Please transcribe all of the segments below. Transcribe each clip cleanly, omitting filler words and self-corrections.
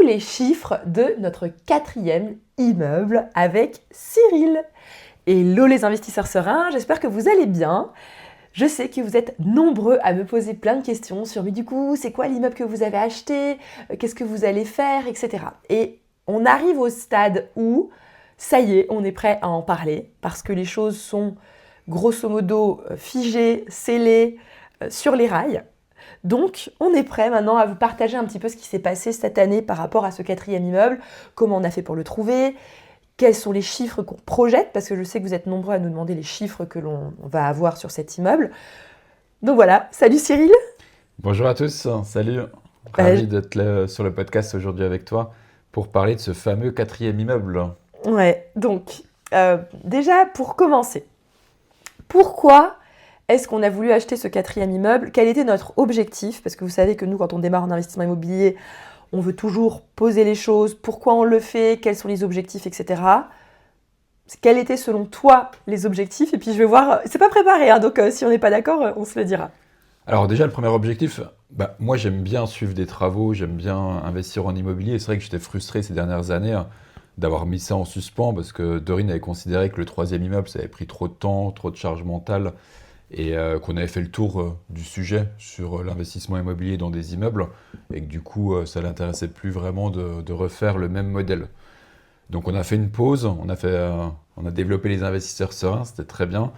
les chiffres de notre 4e immeuble avec Cyril. Hello les investisseurs sereins, j'espère que vous allez bien. Je sais que vous êtes nombreux à me poser plein de questions sur mais du coup, c'est quoi l'immeuble que vous avez acheté, qu'est-ce que vous allez faire, etc. Et on arrive au stade où, ça y est, on est prêt à en parler parce que les choses sont grosso modo figées, scellées, sur les rails. Donc, on est prêt maintenant à vous partager un petit peu ce qui s'est passé cette année par rapport à ce 4e immeuble, comment on a fait pour le trouver, quels sont les chiffres qu'on projette, parce que je sais que vous êtes nombreux à nous demander les chiffres que l'on va avoir sur cet immeuble. Donc voilà, salut Cyril. Bonjour à tous, salut. Ravi d'être là sur le podcast aujourd'hui avec toi pour parler de ce fameux 4e immeuble. Ouais, donc déjà pour commencer, pourquoi est-ce qu'on a voulu acheter ce 4e immeuble? Quel était notre objectif? Parce que vous savez que nous, quand on démarre en investissement immobilier, on veut toujours poser les choses, pourquoi on le fait, quels sont les objectifs, etc. Quels étaient selon toi les objectifs? Et puis je vais voir, c'est pas préparé, hein, donc si on n'est pas d'accord, on se le dira. Alors déjà, le premier objectif, moi j'aime bien suivre des travaux, j'aime bien investir en immobilier. C'est vrai que j'étais frustré ces dernières années d'avoir mis ça en suspens parce que Dorine avait considéré que le 3e immeuble, ça avait pris trop de temps, trop de charge mentale et qu'on avait fait le tour du sujet sur l'investissement immobilier dans des immeubles et que du coup, ça l'intéressait plus vraiment de refaire le même modèle. Donc on a fait une pause, on a développé les investisseurs sereins, c'était très bien.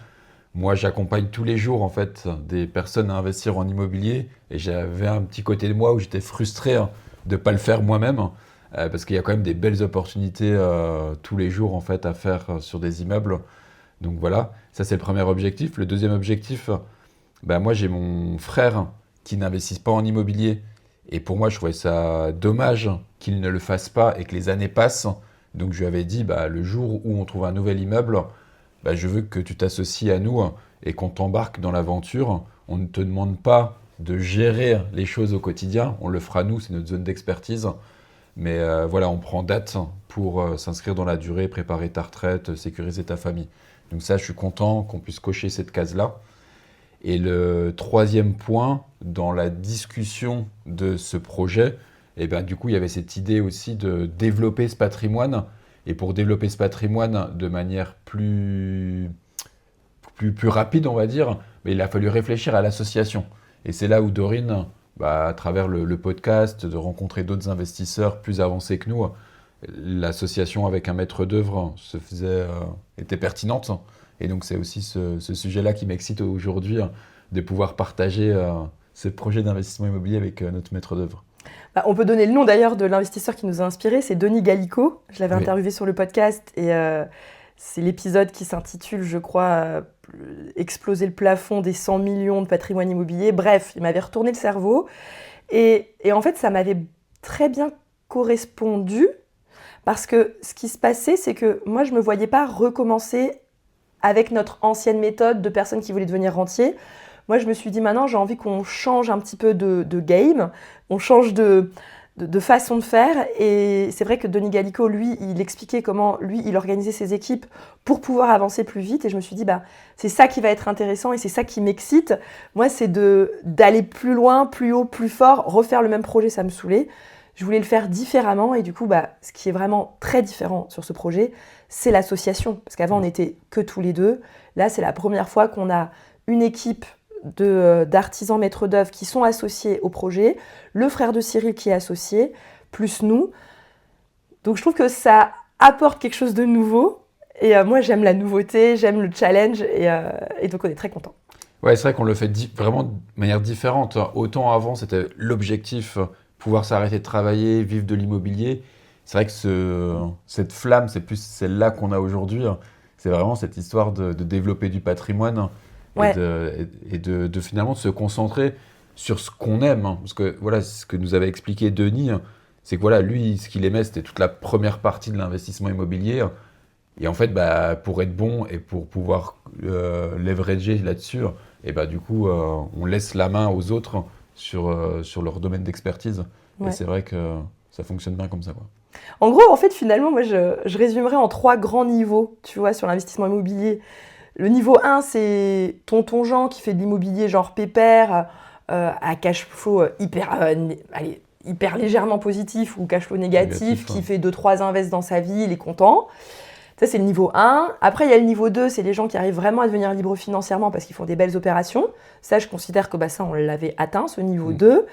Moi, j'accompagne tous les jours en fait des personnes à investir en immobilier et j'avais un petit côté de moi où j'étais frustré de ne pas le faire moi-même parce qu'il y a quand même des belles opportunités tous les jours en fait à faire sur des immeubles. Donc voilà, ça c'est le premier objectif. Le deuxième objectif, moi j'ai mon frère qui n'investit pas en immobilier et pour moi je trouvais ça dommage qu'il ne le fasse pas et que les années passent. Donc je lui avais dit le jour où on trouve un nouvel immeuble, je veux que tu t'associes à nous et qu'on t'embarque dans l'aventure. On ne te demande pas de gérer les choses au quotidien, on le fera nous, c'est notre zone d'expertise. Mais voilà, on prend date pour s'inscrire dans la durée, préparer ta retraite, sécuriser ta famille. Donc ça, je suis content qu'on puisse cocher cette case-là. Et le troisième point, dans la discussion de ce projet, du coup, il y avait cette idée aussi de développer ce patrimoine. Et pour développer ce patrimoine de manière plus rapide, on va dire, mais il a fallu réfléchir à l'association. Et c'est là où Dorine, à travers le podcast, de rencontrer d'autres investisseurs plus avancés que nous, l'association avec un maître d'œuvre était pertinente. Et donc c'est aussi ce sujet-là qui m'excite aujourd'hui, de pouvoir partager ce projet d'investissement immobilier avec notre maître d'œuvre. On peut donner le nom d'ailleurs de l'investisseur qui nous a inspiré, c'est Denis Gallico. Je l'avais interviewé sur le podcast et c'est l'épisode qui s'intitule, je crois, Exploser le plafond des 100 millions de patrimoine immobilier. Bref, il m'avait retourné le cerveau et en fait, ça m'avait très bien correspondu parce que ce qui se passait, c'est que moi, je ne me voyais pas recommencer avec notre ancienne méthode de personnes qui voulaient devenir rentiers. Moi, je me suis dit, maintenant, j'ai envie qu'on change un petit peu de game, on change de façon de faire. Et c'est vrai que Denis Gallico, lui, il expliquait comment, lui, il organisait ses équipes pour pouvoir avancer plus vite. Et je me suis dit, c'est ça qui va être intéressant et c'est ça qui m'excite. Moi, c'est d'aller plus loin, plus haut, plus fort. Refaire le même projet, ça me saoulait. Je voulais le faire différemment. Et du coup, ce qui est vraiment très différent sur ce projet, c'est l'association. Parce qu'avant, on n'était que tous les deux. Là, c'est la première fois qu'on a une équipe d'artisans maîtres d'œuvre qui sont associés au projet, le frère de Cyril qui est associé, plus nous. Donc je trouve que ça apporte quelque chose de nouveau. Et moi, j'aime la nouveauté, j'aime le challenge. Et donc, on est très contents. Ouais, c'est vrai qu'on le fait vraiment de manière différente. Autant avant, c'était l'objectif, pouvoir s'arrêter de travailler, vivre de l'immobilier. C'est vrai que cette flamme, c'est plus celle-là qu'on a aujourd'hui. C'est vraiment cette histoire de développer du patrimoine. Ouais. Et de finalement de se concentrer sur ce qu'on aime. Parce que voilà, ce que nous avait expliqué Denis, c'est que voilà, lui, ce qu'il aimait, c'était toute la première partie de l'investissement immobilier. Et en fait, pour être bon et pour pouvoir leverager là-dessus, et du coup, on laisse la main aux autres sur leur domaine d'expertise. Ouais. Et c'est vrai que ça fonctionne bien comme ça, quoi. En gros, en fait, finalement, moi, je résumerais en 3 grands niveaux, tu vois, sur l'investissement immobilier. Le niveau 1, c'est tonton Jean qui fait de l'immobilier genre pépère, à cash flow hyper hyper légèrement positif ou cash flow négatif, qui ouais. fait 2-3 invests dans sa vie, il est content. Ça, c'est le niveau 1. Après, il y a le niveau 2, c'est les gens qui arrivent vraiment à devenir libres financièrement parce qu'ils font des belles opérations. Ça, je considère que ça, on l'avait atteint, ce niveau 2.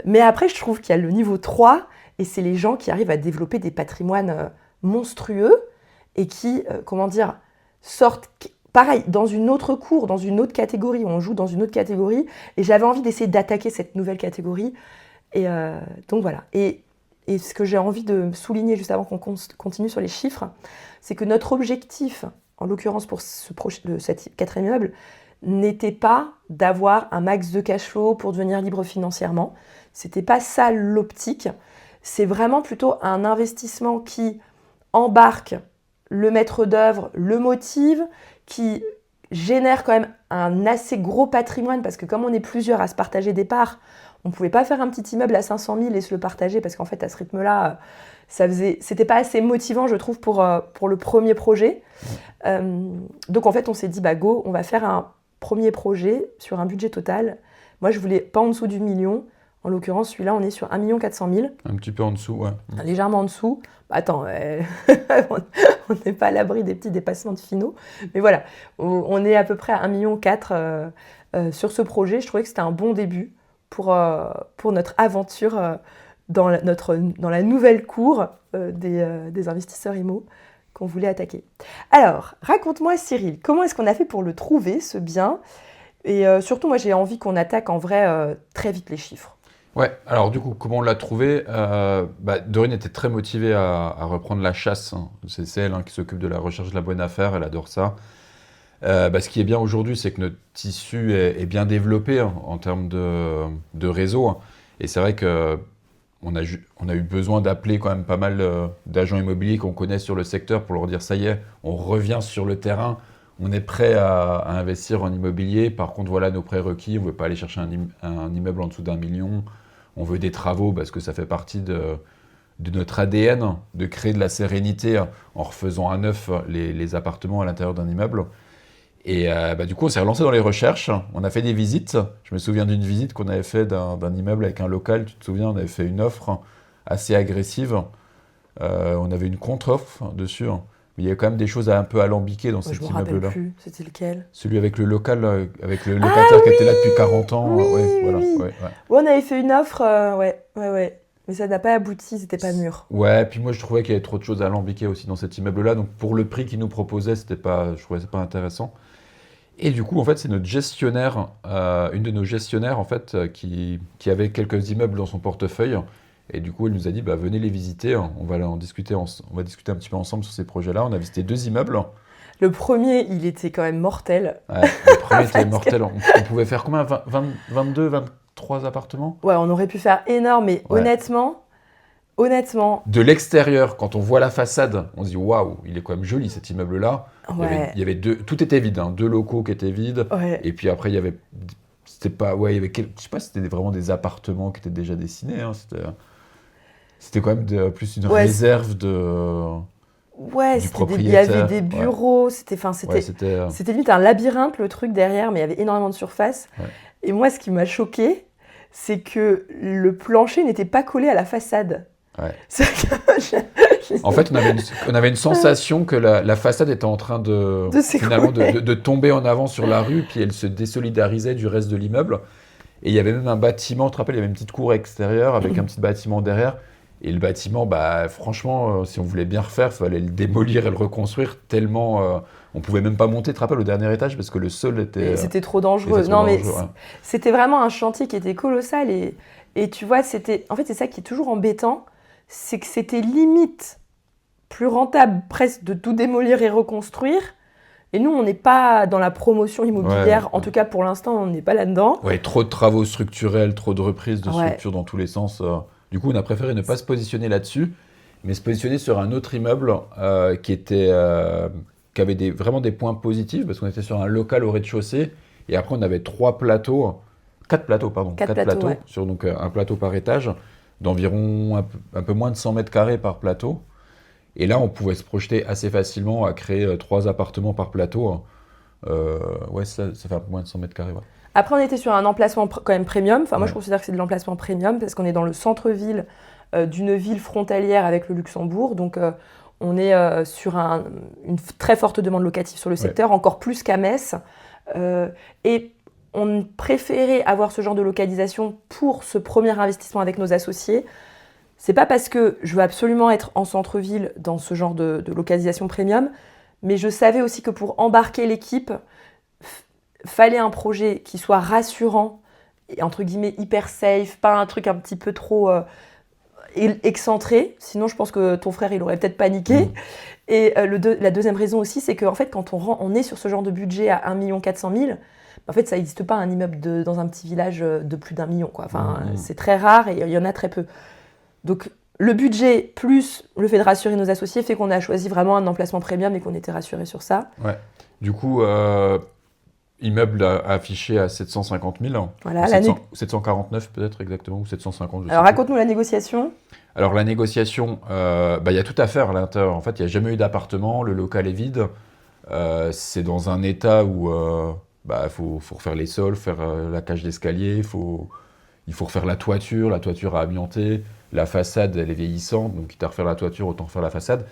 Mais après, je trouve qu'il y a le niveau 3, et c'est les gens qui arrivent à développer des patrimoines monstrueux et qui, sortent, pareil, dans une autre cour, dans une autre catégorie. On joue dans une autre catégorie, et j'avais envie d'essayer d'attaquer cette nouvelle catégorie. Et donc voilà. Et ce que j'ai envie de souligner juste avant qu'on continue sur les chiffres, c'est que notre objectif, en l'occurrence pour cet quatrième immeuble, n'était pas d'avoir un max de cash flow pour devenir libre financièrement. C'était pas ça l'optique. C'est vraiment plutôt un investissement qui embarque le maître d'œuvre, le motive, qui génère quand même un assez gros patrimoine, parce que comme on est plusieurs à se partager des parts, on ne pouvait pas faire un petit immeuble à 500 000 et se le partager, parce qu'en fait, à ce rythme-là, c'était pas assez motivant, je trouve, pour le premier projet. Donc, en fait, on s'est dit, go, on va faire un premier projet sur un budget total. Moi, je voulais pas en dessous du million. En l'occurrence, celui-là, on est sur 1 400 000. Un petit peu en dessous, ouais. Légèrement en dessous. Attends, on n'est pas à l'abri des petits dépassements de finaux. Mais voilà, on est à peu près à 1,4 million sur ce projet. Je trouvais que c'était un bon début pour notre aventure dans la nouvelle cour des investisseurs IMO qu'on voulait attaquer. Alors, raconte-moi, Cyril, comment est-ce qu'on a fait pour le trouver, ce bien ? Et surtout, moi, j'ai envie qu'on attaque en vrai très vite les chiffres. Ouais, alors du coup, comment on l'a trouvé ? Dorine était très motivée à reprendre la chasse. C'est elle qui s'occupe de la recherche de la bonne affaire, elle adore ça. Ce qui est bien aujourd'hui, c'est que notre tissu est bien développé en termes de réseau. Et c'est vrai qu'on a eu besoin d'appeler quand même pas mal d'agents immobiliers qu'on connaît sur le secteur pour leur dire ça y est, on revient sur le terrain, on est prêt à investir en immobilier. Par contre, voilà nos prérequis, on ne veut pas aller chercher un immeuble en dessous d'1 million. On veut des travaux parce que ça fait partie de notre ADN, de créer de la sérénité en refaisant à neuf les appartements à l'intérieur d'un immeuble. Et du coup, on s'est relancé dans les recherches. On a fait des visites. Je me souviens d'une visite qu'on avait fait d'un immeuble avec un local. Tu te souviens, on avait fait une offre assez agressive. On avait une contre-offre dessus. Mais il y avait quand même des choses un peu alambiquées dans cet immeuble-là. Je me rappelle plus. C'était lequel ? Celui avec le local, avec le locataire qui était là depuis 40 ans. Oui, voilà. oui. Ouais. On avait fait une offre, ouais. Mais ça n'a pas abouti, c'était pas mûr. Ouais, puis moi je trouvais qu'il y avait trop de choses alambiquées aussi dans cet immeuble-là. Donc pour le prix qu'ils nous proposaient, je trouvais ça pas intéressant. Et du coup, en fait, c'est notre gestionnaire, une de nos gestionnaires, en fait, qui avait quelques immeubles dans son portefeuille. Et du coup, elle nous a dit, venez les visiter. On va discuter un petit peu ensemble sur ces projets-là. On a visité 2 immeubles. Le premier, il était quand même mortel. Ouais, le premier était mortel. On pouvait faire combien 22, 23 appartements ? Ouais, on aurait pu faire énorme, mais honnêtement... De l'extérieur, quand on voit la façade, on se dit waouh, il est quand même joli cet immeuble-là. Ouais. Il y avait tout était vide, 2 locaux qui étaient vides. Ouais. Et puis après, il y avait, je sais pas si c'était vraiment des appartements qui étaient déjà dessinés. C'était quand même plus une réserve du propriétaire. Il y avait des bureaux, c'était limite un labyrinthe le truc derrière, mais il y avait énormément de surface. Ouais. Et moi, ce qui m'a choquée, c'est que le plancher n'était pas collé à la façade. Ouais. En fait, on avait une sensation que la façade était en train de tomber en avant sur la rue, puis elle se désolidarisait du reste de l'immeuble. Et il y avait même un bâtiment, tu te rappelles, il y avait une petite cour extérieure avec un petit bâtiment derrière. Et le bâtiment, franchement, si on voulait bien refaire, il fallait le démolir et le reconstruire tellement... on pouvait même pas monter, tu te rappelles, au dernier étage parce que le sol était... C'était trop dangereux. C'était vraiment un chantier qui était colossal. Et tu vois, en fait, c'est ça qui est toujours embêtant, c'est que c'était limite plus rentable presque de tout démolir et reconstruire. Et nous, on n'est pas dans la promotion immobilière. En tout cas, pour l'instant, on n'est pas là-dedans. Ouais, trop de travaux structurels, trop de reprises de structures dans tous les sens. Du coup, on a préféré ne pas se positionner là-dessus, mais se positionner sur un autre immeuble qui avait vraiment des points positifs, parce qu'on était sur un local au rez-de-chaussée, et après on avait 4 plateaux, ouais. sur donc, un plateau par étage, d'environ un peu moins de 100 mètres carrés par plateau. Et là, on pouvait se projeter assez facilement à créer 3 appartements par plateau. Ça fait un peu moins de 100 mètres carrés. Ouais. Après, on était sur un emplacement quand même premium. Enfin, moi, Ouais. je considère que c'est de l'emplacement premium parce qu'on est dans le centre-ville d'une ville frontalière avec le Luxembourg. Donc, on est sur une très forte demande locative sur le secteur, encore plus qu'à Metz. Et on préférait avoir ce genre de localisation pour ce premier investissement avec nos associés. C'est pas parce que je veux absolument être en centre-ville dans ce genre de localisation premium, mais je savais aussi que pour embarquer l'équipe, fallait un projet qui soit rassurant et entre guillemets hyper safe, pas un truc un petit peu trop excentré. Sinon, je pense que ton frère, il aurait peut-être paniqué. Et la deuxième raison aussi, c'est qu'en fait, quand on est sur ce genre de budget à 1 400 000, en fait, ça n'existe pas un immeuble dans un petit village de plus d'1 million, quoi. Enfin, c'est très rare et il y en a très peu. Donc, le budget plus le fait de rassurer nos associés fait qu'on a choisi vraiment un emplacement premium et qu'on était rassurés sur ça. Ouais. Du coup, immeuble affiché à 750 000. Voilà, 749 peut-être exactement, ou 750. Alors, raconte-nous la négociation. Alors, la négociation, y a tout à faire à l'intérieur. En fait, il n'y a jamais eu d'appartement, le local est vide. C'est dans un état où faut refaire les sols, faire la cage d'escalier, il faut refaire la toiture est amiantée, la façade elle est vieillissante, donc quitte à refaire la toiture, autant refaire la façade.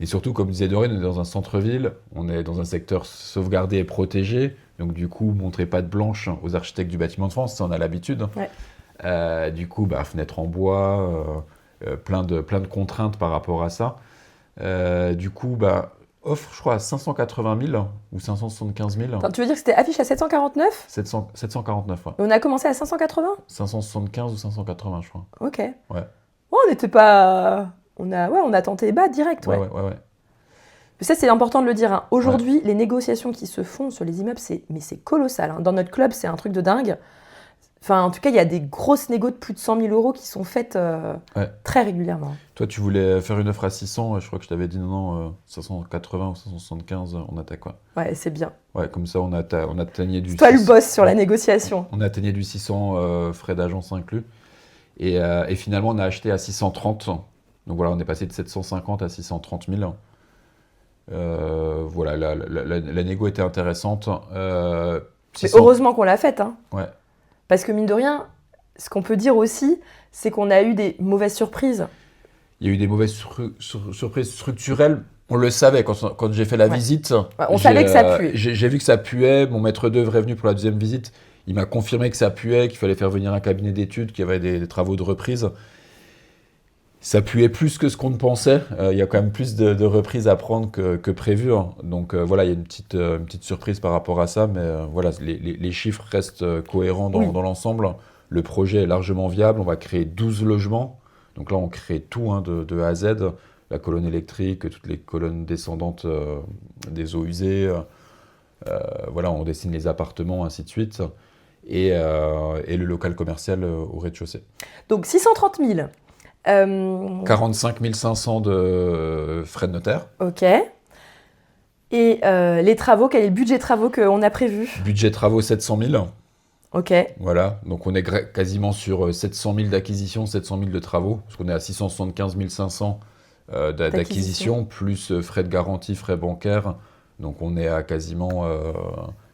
Et surtout, comme disait Dorine, on est dans un centre-ville, on est dans un secteur sauvegardé et protégé, donc du coup, montrer patte blanche aux architectes du bâtiment de France, ça on a l'habitude. Ouais. Du coup, fenêtres en bois, plein de contraintes par rapport à ça. Du coup, offre, je crois, à 580 000 ou 575 000. Attends, tu veux dire que c'était affiché à 749 749, ouais. Et on a commencé à 580 575 ou 580, je crois. Ok. Ouais. Bon, on n'était pas... On a tenté bas direct, ouais. Ouais. Ça, c'est important de le dire. Hein. Aujourd'hui, les négociations qui se font sur les immeubles, c'est colossal. Hein. Dans notre club, c'est un truc de dingue. Enfin, en tout cas, il y a des grosses négos de plus de 100 000 € qui sont faites très régulièrement. Toi, tu voulais faire une offre à 600, je crois que je t'avais dit non, 580 ou 575, on attaque quoi. Ouais, c'est bien. Ouais, comme ça, on atteignait du... C'est toi le boss sur la négociation. On atteignait du 600, frais d'agence inclus. Et finalement, on a acheté à 630. Donc voilà, on est passé de 750 à 630 000. Voilà, la négo était intéressante. Mais heureusement qu'on l'a faite. Hein. Ouais. Parce que mine de rien, ce qu'on peut dire aussi, c'est qu'on a eu des mauvaises surprises. Il y a eu des mauvaises surprises structurelles. On le savait quand j'ai fait la visite. Ouais, on savait que ça puait. J'ai vu que ça puait. Mon maître d'œuvre est venu pour la deuxième visite. Il m'a confirmé que ça puait, qu'il fallait faire venir un cabinet d'études, qu'il y avait des travaux de reprise. Ça puait plus que ce qu'on ne pensait. Il y a quand même plus de reprises à prendre que prévu. Hein. Donc voilà, il y a une petite surprise par rapport à ça. Mais voilà, les chiffres restent cohérents dans l'ensemble. Le projet est largement viable. On va créer 12 logements. Donc là, on crée tout de A à Z. La colonne électrique, toutes les colonnes descendantes des eaux usées. Voilà, on dessine les appartements, ainsi de suite. Et le local commercial au rez-de-chaussée. Donc 630 000. 45 500 de frais de notaire. Ok. Et les travaux, quel est le budget travaux qu'on a prévu ? Budget travaux 700 000. Ok. Voilà, donc on est quasiment sur 700 000 d'acquisition, 700 000 de travaux, parce qu'on est à 675 500 d'acquisition, plus frais de garantie, frais bancaires. Donc on est à quasiment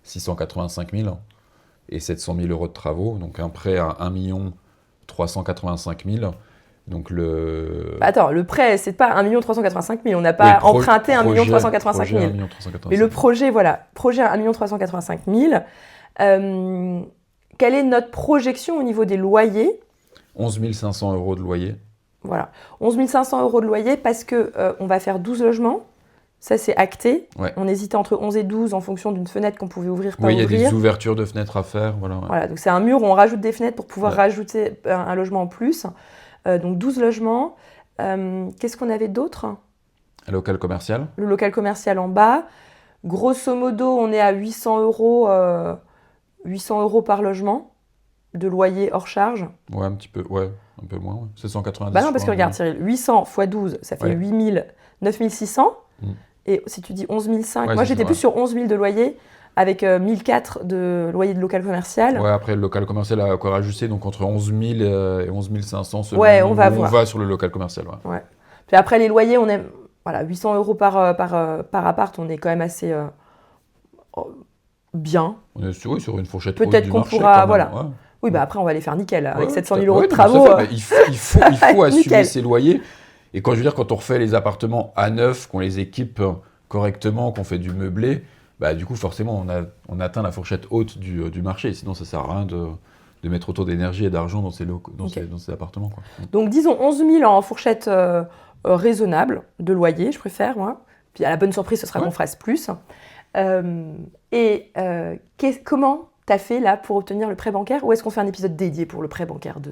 685 000 et 700 000 € de travaux. Donc un prêt à 1 385 000. Donc attends, le prêt, c'est pas 1 385 000. On n'a pas emprunté 1 385 000. Mais le projet, voilà, projet à 1 385 000. Quelle est notre projection au niveau des loyers ? 11 500 € de loyer. Voilà, 11 500 € de loyer parce qu'on va faire 12 logements. Ça, c'est acté. Ouais. On hésitait entre 11 et 12 en fonction d'une fenêtre qu'on pouvait ouvrir, pas ouvrir. Oui, il y a des ouvertures de fenêtres à faire. Voilà, donc c'est un mur où on rajoute des fenêtres pour pouvoir rajouter un logement en plus. Donc 12 logements. Qu'est-ce qu'on avait d'autre ? Un local commercial. Le local commercial en bas. Grosso modo, on est à 800 €, 800 € par logement de loyer hors charge. Ouais, un petit peu, un peu moins. Ouais. 790. Bah non, parce que regarde Cyril, 800 x 12, ça fait 8 000, 9 600. Et si tu dis 11 500, moi j'étais plus sur 11 000 de loyer. Avec 1 400 de loyer de local commercial. Ouais, après le local commercial a encore ajusté, donc entre 11 000 et 11 500, selon on va sur le local commercial. Ouais. Puis après les loyers, on est 800 € par appart, on est quand même assez bien. On est sur une fourchette Peut-être haute du qu'on marché, pourra, quand même. voilà. Ouais. Oui, bah après, on va les faire nickel. Avec Ouais, 700 000 tout à- euros ouais, de non, mais tout à travaux. fait. Mais il faut assumer Nickel. ses loyers. Et quand je veux dire, quand on refait les appartements à neuf, qu'on les équipe correctement, qu'on fait du meublé, bah, du coup, forcément, on atteint la fourchette haute du marché. Sinon, ça sert à rien de mettre autant d'énergie et d'argent dans ces appartements, quoi. Donc, disons 11 000 en fourchette raisonnable de loyer, je préfère, moi. Puis, à la bonne surprise, ce sera qu'on fasse plus. Comment t'as fait là pour obtenir le prêt bancaire, ou est-ce qu'on fait un épisode dédié pour le prêt bancaire de...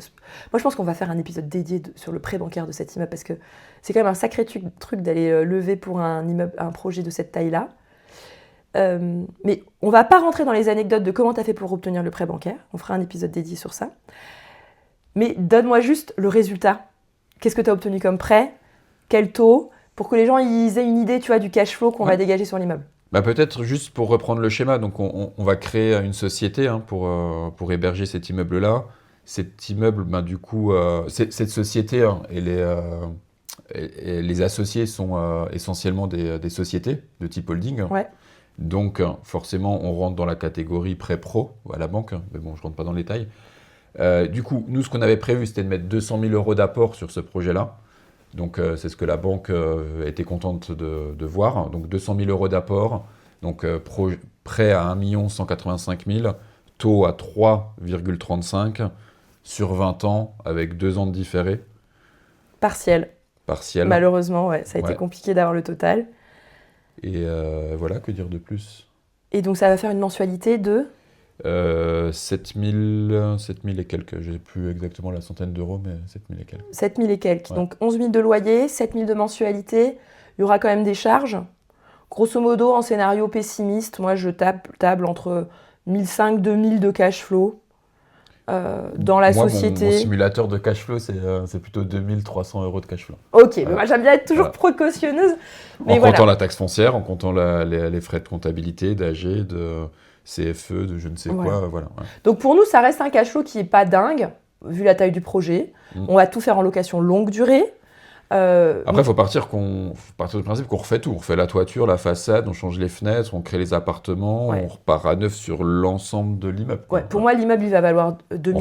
Moi, je pense qu'on va faire un épisode dédié sur le prêt bancaire de cet immeuble, parce que c'est quand même un sacré truc d'aller lever pour un immeuble, un projet de cette taille-là. Mais on va pas rentrer dans les anecdotes de comment t'as fait pour obtenir le prêt bancaire. On fera un épisode dédié sur ça. Mais donne-moi juste le résultat. Qu'est-ce que tu as obtenu comme prêt? Quel taux? Pour que les gens ils aient une idée, tu vois, du cash flow qu'on va dégager sur l'immeuble. Bah, peut-être juste pour reprendre le schéma, donc on va créer une société pour héberger cet immeuble-là. Cet immeuble, bah, du coup, cette société et les associés sont essentiellement des sociétés de type holding. Ouais. Donc forcément, on rentre dans la catégorie prêt pro à la banque, mais bon, je ne rentre pas dans les détails. Du coup, nous, ce qu'on avait prévu, c'était de mettre 200 000 euros d'apport sur ce projet-là. Donc, c'est ce que la banque était contente de voir. Donc, 200 000 euros d'apport. Donc, prêt à 1 185 000, taux à 3,35 sur 20 ans avec 2 ans de différé. Partiel. Malheureusement, ouais, ça a été compliqué d'avoir le total. Et voilà, que dire de plus? Et donc, ça va faire une mensualité de 7 000 et quelques. Je n'ai plus exactement la centaine d'euros, mais 7 000 et quelques. 7 000 et quelques. Ouais. Donc 11 000 de loyer, 7 000 de mensualité. Il y aura quand même des charges. Grosso modo, en scénario pessimiste, moi je table entre 1 500 et 2 000 de cash flow dans la société. Mon simulateur de cash flow, c'est plutôt 2 300 euros de cash flow. Ok, mais moi j'aime bien être toujours précautionneuse. Mais en comptant la taxe foncière, en comptant les frais de comptabilité, d'AG, de CFE, de je ne sais quoi. Voilà. Donc pour nous, ça reste un cash flow qui n'est pas dingue, vu la taille du projet. On va tout faire en location longue durée. Après, il faut partir du principe qu'on refait tout. On refait la toiture, la façade, on change les fenêtres, on crée les appartements, on repart à neuf sur l'ensemble de l'immeuble. Ouais, pour moi, l'immeuble il va valoir 2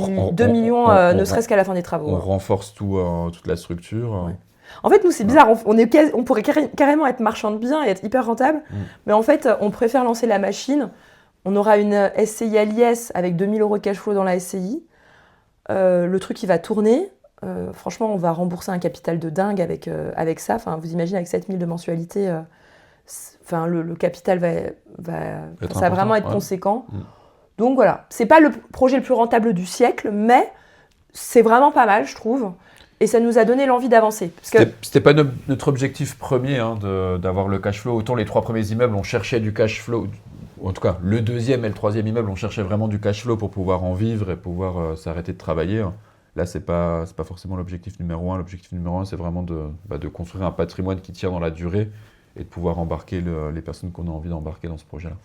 millions, ne serait-ce qu'à la fin des travaux. On renforce toute la structure. Ouais. En fait, nous, c'est bizarre. On pourrait carrément être marchand de biens et être hyper rentable. Mais en fait, on préfère lancer la machine. On aura une SCI à l'IS avec 2 000 euros de cash flow dans la SCI. Le truc, il va tourner. Franchement, on va rembourser un capital de dingue avec ça. Enfin, vous imaginez, avec 7 000 de mensualité, le capital ça va vraiment être conséquent. Donc voilà, c'est pas le projet le plus rentable du siècle, mais c'est vraiment pas mal, je trouve. Et ça nous a donné l'envie d'avancer. C'était pas notre objectif premier d'avoir le cash flow. Autant les 3 premiers immeubles, on cherchait du cash flow. En tout cas, le 2e et le 3e immeuble, on cherchait vraiment du cash flow pour pouvoir en vivre et pouvoir s'arrêter de travailler. Là, c'est pas forcément l'objectif numéro 1. L'objectif numéro 1, c'est vraiment de construire un patrimoine qui tient dans la durée et de pouvoir embarquer les personnes qu'on a envie d'embarquer dans ce projet-là.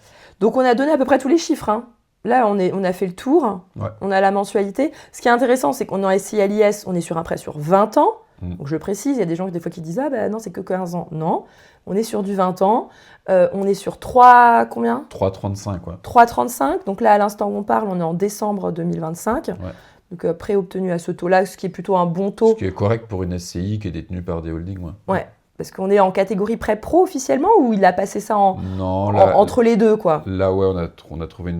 Donc, on a donné à peu près tous les chiffres. Hein. Là, on a fait le tour. Ouais. On a la mensualité. Ce qui est intéressant, c'est qu'on est en SCI à l'IS, on est sur un prêt sur 20 ans. Donc, je le précise, il y a des gens des fois qui disent « Ah ben non, c'est que 15 ans ». Non, on est sur du 20 ans. On est sur 3, combien ? 3,35, ouais. 3,35. Donc là, à l'instant où on parle, on est en décembre 2025. Ouais. Donc prêt obtenu à ce taux-là, ce qui est plutôt un bon taux. Ce qui est correct pour une SCI qui est détenue par des holdings. Ouais, parce qu'on est en catégorie prêt pro officiellement, ou il a passé ça entre les deux, quoi. Là, ouais, on a trouvé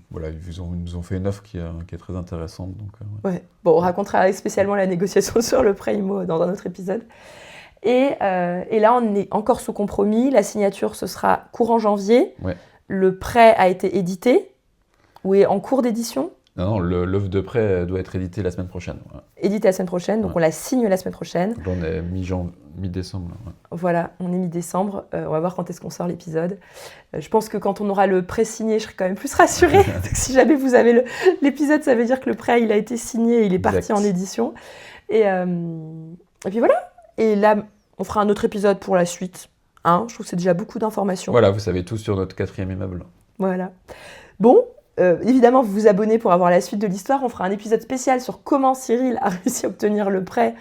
voilà, ils nous ont fait une offre qui est très intéressante. Donc, ouais. Bon, on racontera spécialement la négociation sur le prêt IMO dans un autre épisode. Et là, on est encore sous compromis. La signature, ce sera courant janvier. Ouais. Le prêt a été édité ou est en cours d'édition. Non, l'offre de prêt doit être éditée la semaine prochaine. Ouais. Éditée la semaine prochaine, donc on la signe la semaine prochaine. Donc on est mi-décembre. Ouais. Voilà, on est mi-décembre. On va voir quand est-ce qu'on sort l'épisode. Je pense que quand on aura le prêt signé, je serai quand même plus rassurée. Donc, si jamais vous avez l'épisode, ça veut dire que le prêt, il a été signé et il est parti en édition. Et puis voilà. Et là, on fera un autre épisode pour la suite. Hein, je trouve que c'est déjà beaucoup d'informations. Voilà, vous savez tout sur notre 4e immeuble. Voilà. Bon. Évidemment, vous vous abonnez pour avoir la suite de l'histoire. On fera un épisode spécial sur comment Cyril a réussi à obtenir le prêt.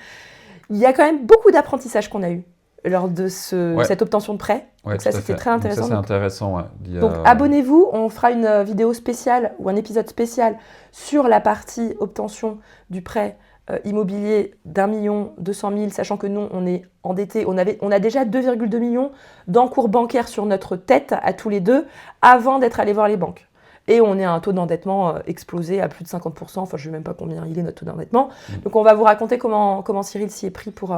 Il y a quand même beaucoup d'apprentissages qu'on a eu. lors de cette obtention de prêt. Ouais, Donc ça, c'était très intéressant. Donc ça, c'est intéressant, ouais. Donc abonnez-vous, on fera une vidéo spéciale ou un épisode spécial sur la partie obtention du prêt immobilier d'1 200 000, sachant que nous, on est endettés. On a déjà 2,2 millions d'encours bancaires sur notre tête, à tous les deux, avant d'être allés voir les banques. Et on est à un taux d'endettement explosé à plus de 50%. Enfin, je ne sais même pas combien il est, notre taux d'endettement. Donc, on va vous raconter comment Cyril s'y est pris pour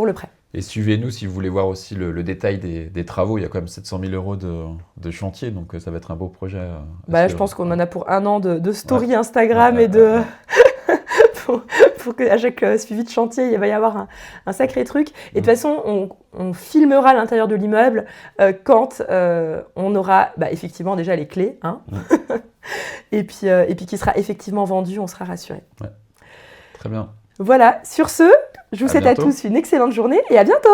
le prêt. Et suivez-nous si vous voulez voir aussi le détail des travaux. Il y a quand même 700 000 euros de chantier, donc ça va être un beau projet. Je pense qu'on en a pour 1 an de story Instagram et de... pour qu'à chaque suivi de chantier, il va y avoir un sacré truc. Et de toute façon, on filmera l'intérieur de l'immeuble quand on aura effectivement déjà les clés. Hein. et puis qu'il sera effectivement vendu, on sera rassuré. Ouais. Très bien. Voilà, sur ce, je vous souhaite à tous une excellente journée et à bientôt.